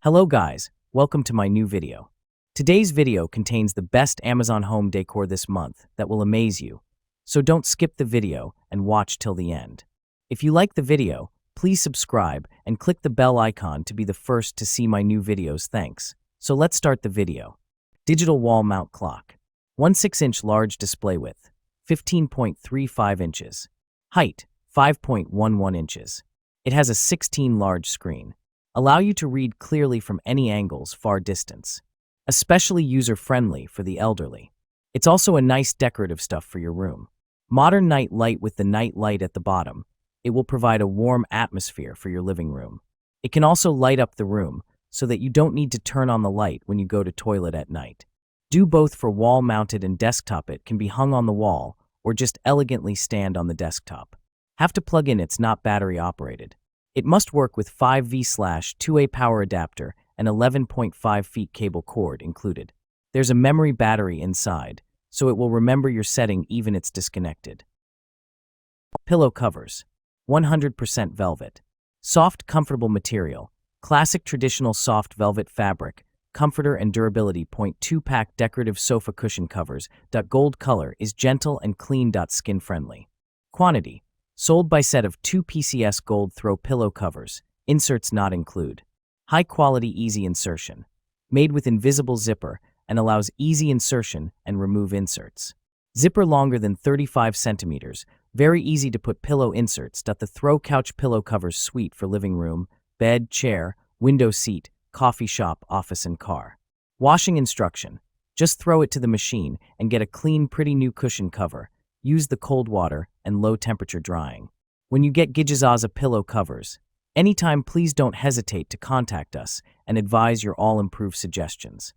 Hello guys, welcome to my new video. Today's video contains the best Amazon home decor this month that will amaze you, so don't skip the video and watch till the end. If you like the video, please subscribe and click the bell icon to be the first to see my new videos. Thanks. So let's start the video. Digital wall mount clock. 1 6-inch large display width, 15.35 inches. Height, 5.11 inches. It has a 16 large screen. Allow you to read clearly from any angles, far distance. Especially user-friendly for the elderly. It's also a nice decorative stuff for your room. Modern night light with the night light at the bottom. It will provide a warm atmosphere for your living room. It can also light up the room so that you don't need to turn on the light when you go to toilet at night. Do both for wall-mounted and desktop. It can be hung on the wall or just elegantly stand on the desktop. Have to plug in, it's not battery operated. It must work with 5V/2A power adapter and 11.5 feet cable cord included. There's a memory battery inside, so it will remember your setting even it's disconnected. Pillow covers. 100% velvet. Soft, comfortable material. Classic traditional soft velvet fabric. Comforter and durability. 2-pack decorative sofa cushion covers. Gold color is gentle and clean. Skin friendly. Quantity. Sold by set of 2 PCS gold throw pillow covers. Inserts not include. High quality, easy insertion. Made with invisible zipper and allows easy insertion and remove inserts. Zipper longer than 35 centimeters. Very easy to put pillow inserts. The throw couch pillow covers suite for living room, bed, chair, window seat, coffee shop, office and car. Washing instruction. Just throw it to the machine and get a clean, pretty new cushion cover. Use the cold water and low temperature drying. When you get Gijazaza pillow covers, anytime, please don't hesitate to contact us and advise your all-improved suggestions.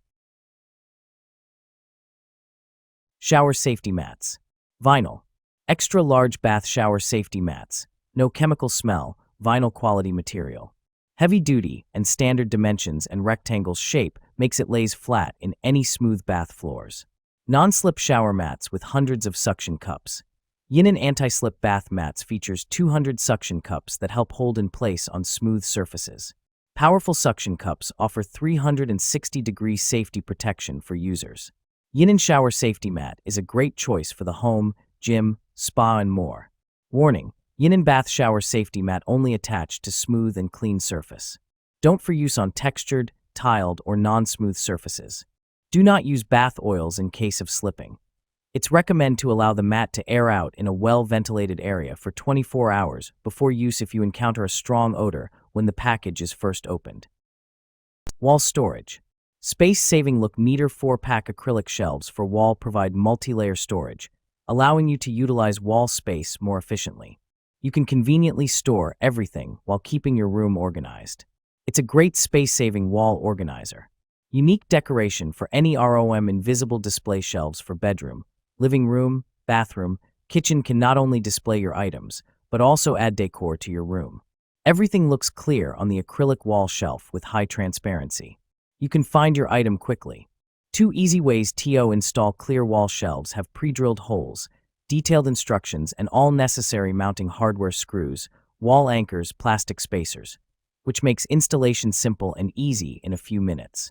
Shower safety mats. Vinyl. Extra large bath shower safety mats. No chemical smell, vinyl quality material. Heavy duty and standard dimensions and rectangle shape makes it lays flat in any smooth bath floors. Non-slip shower mats with hundreds of suction cups. Yinan anti-slip bath mats features 200 suction cups that help hold in place on smooth surfaces. Powerful suction cups offer 360-degree safety protection for users. Yinan shower safety mat is a great choice for the home, gym, spa and more. Warning: Yinan bath shower safety mat only attached to smooth and clean surface. Don't for use on textured, tiled or non-smooth surfaces. Do not use bath oils in case of slipping. It's recommended to allow the mat to air out in a well-ventilated area for 24 hours before use if you encounter a strong odor when the package is first opened. Wall storage. Space-saving look meter 4-pack acrylic shelves for wall provide multi-layer storage, allowing you to utilize wall space more efficiently. You can conveniently store everything while keeping your room organized. It's a great space-saving wall organizer. Unique decoration for any ROM invisible display shelves for bedroom, living room, bathroom, kitchen can not only display your items, but also add decor to your room. Everything looks clear on the acrylic wall shelf with high transparency. You can find your item quickly. 2 easy ways to install clear wall shelves have pre-drilled holes, detailed instructions and all necessary mounting hardware screws, wall anchors, plastic spacers, which makes installation simple and easy in a few minutes.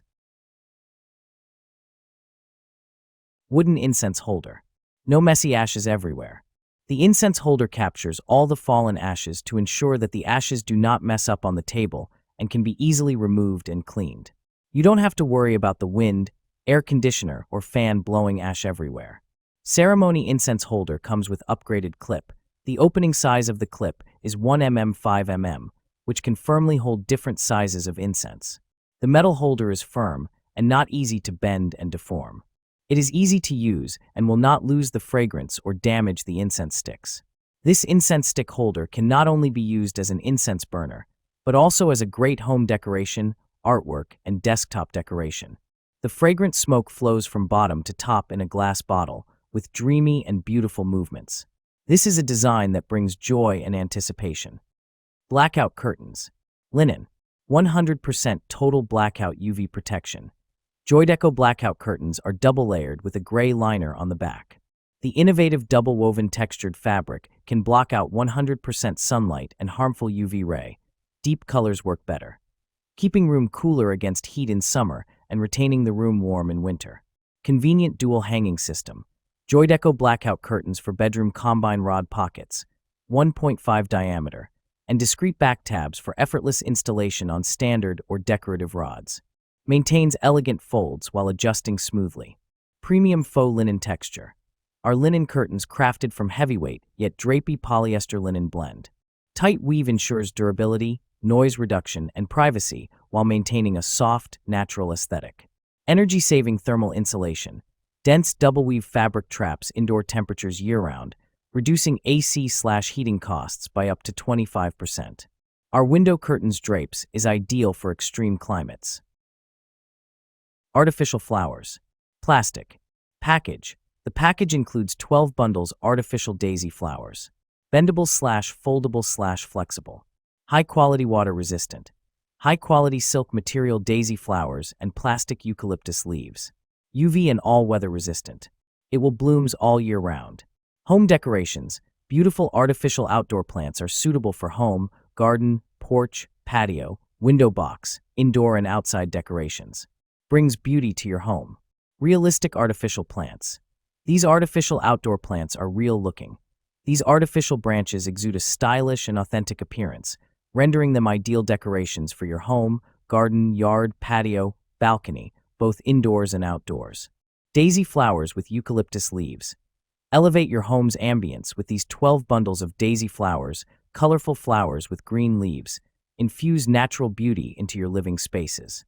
Wooden incense holder. No messy ashes everywhere. The incense holder captures all the fallen ashes to ensure that the ashes do not mess up on the table and can be easily removed and cleaned. You don't have to worry about the wind, air conditioner, or fan blowing ash everywhere. Ceremony incense holder comes with upgraded clip. The opening size of the clip is 1 mm 5 mm, which can firmly hold different sizes of incense. The metal holder is firm and not easy to bend and deform. It is easy to use and will not lose the fragrance or damage the incense sticks. This incense stick holder can not only be used as an incense burner, but also as a great home decoration, artwork, and desktop decoration. The fragrant smoke flows from bottom to top in a glass bottle with dreamy and beautiful movements. This is a design that brings joy and anticipation. Blackout curtains. Linen. 100% total blackout UV protection. Joydeco blackout curtains are double-layered with a gray liner on the back. The innovative double-woven textured fabric can block out 100% sunlight and harmful UV ray. Deep colors work better. keeping room cooler against heat in summer and retaining the room warm in winter. Convenient dual hanging system. Joydeco blackout curtains for bedroom combine rod pockets, 1.5 diameter, and discrete back tabs for effortless installation on standard or decorative rods. Maintains elegant folds while adjusting smoothly. Premium faux linen texture. Our linen curtains crafted from heavyweight yet drapey polyester linen blend. Tight weave ensures durability, noise reduction, and privacy while maintaining a soft, natural aesthetic. Energy-saving thermal insulation. Dense double-weave fabric traps indoor temperatures year-round, reducing AC/heating costs by up to 25%. Our window curtains drapes is ideal for extreme climates. Artificial flowers. Plastic. Package. The package includes 12 bundles artificial daisy flowers. Bendable/foldable/flexible. High-quality water-resistant. High-quality silk material daisy flowers and plastic eucalyptus leaves. UV and all-weather resistant. It will blooms all year round. Home decorations. Beautiful artificial outdoor plants are suitable for home, garden, porch, patio, window box, indoor and outside decorations. Brings beauty to your home. Realistic artificial plants. These artificial outdoor plants are real-looking. These artificial branches exude a stylish and authentic appearance, rendering them ideal decorations for your home, garden, yard, patio, balcony, both indoors and outdoors. Daisy flowers with eucalyptus leaves. Elevate your home's ambience with these 12 bundles of daisy flowers, colorful flowers with green leaves. Infuse natural beauty into your living spaces.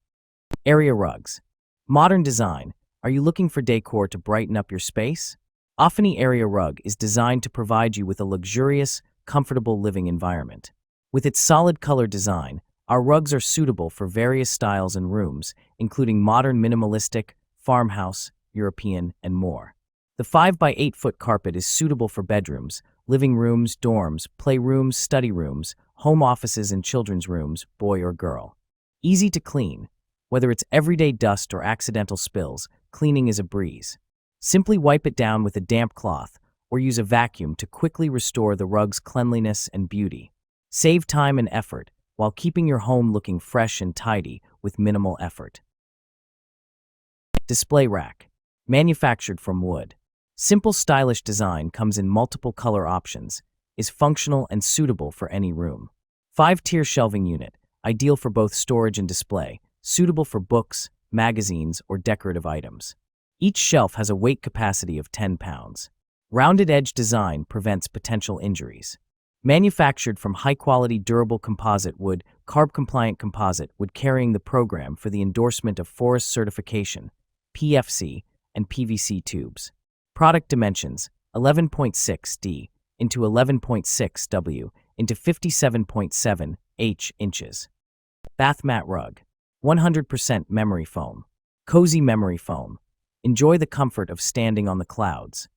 Area rugs. Modern design. Are you looking for decor to brighten up your space? Ofani Area Rug is designed to provide you with a luxurious, comfortable living environment. With its solid color design, our rugs are suitable for various styles and rooms, including modern minimalistic, farmhouse, European, and more. The 5 by 8 foot carpet is suitable for bedrooms, living rooms, dorms, playrooms, study rooms, home offices, and children's rooms, boy or girl. Easy to clean. Whether it's everyday dust or accidental spills, cleaning is a breeze. Simply wipe it down with a damp cloth or use a vacuum to quickly restore the rug's cleanliness and beauty. Save time and effort while keeping your home looking fresh and tidy with minimal effort. Display rack. Manufactured from wood. Simple, stylish design comes in multiple color options, is functional and suitable for any room. 5-tier shelving unit, ideal for both storage and display, suitable for books, magazines, or decorative items. Each shelf has a weight capacity of 10 pounds. Rounded edge design prevents potential injuries. Manufactured from high-quality durable composite wood, carb-compliant composite wood carrying the program for the endorsement of forest certification, PFC, and PVC tubes. Product dimensions, 11.6 D into 11.6 W into 57.7 H inches. Bath mat rug, 100% memory foam. Cozy memory foam. Enjoy the comfort of standing on the clouds.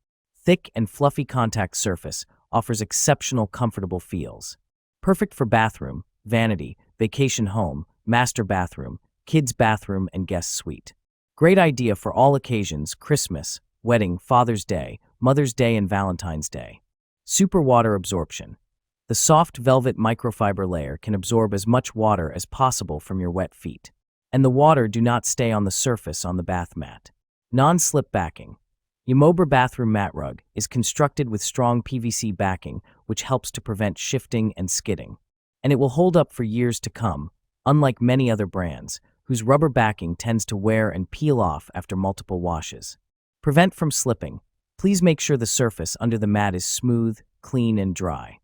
Thick and fluffy contact surface offers exceptional comfortable feels. Perfect for bathroom, vanity, vacation home, master bathroom, kids' bathroom, and guest suite. Great idea for all occasions: Christmas, wedding, Father's Day, Mother's Day, and Valentine's Day. Super water absorption. The soft velvet microfiber layer can absorb as much water as possible from your wet feet, and the water do not stay on the surface on the bath mat. Non-slip backing. Yamobra bathroom mat rug is constructed with strong PVC backing, which helps to prevent shifting and skidding. And it will hold up for years to come, unlike many other brands, whose rubber backing tends to wear and peel off after multiple washes. Prevent from slipping. Please make sure the surface under the mat is smooth, clean, and dry.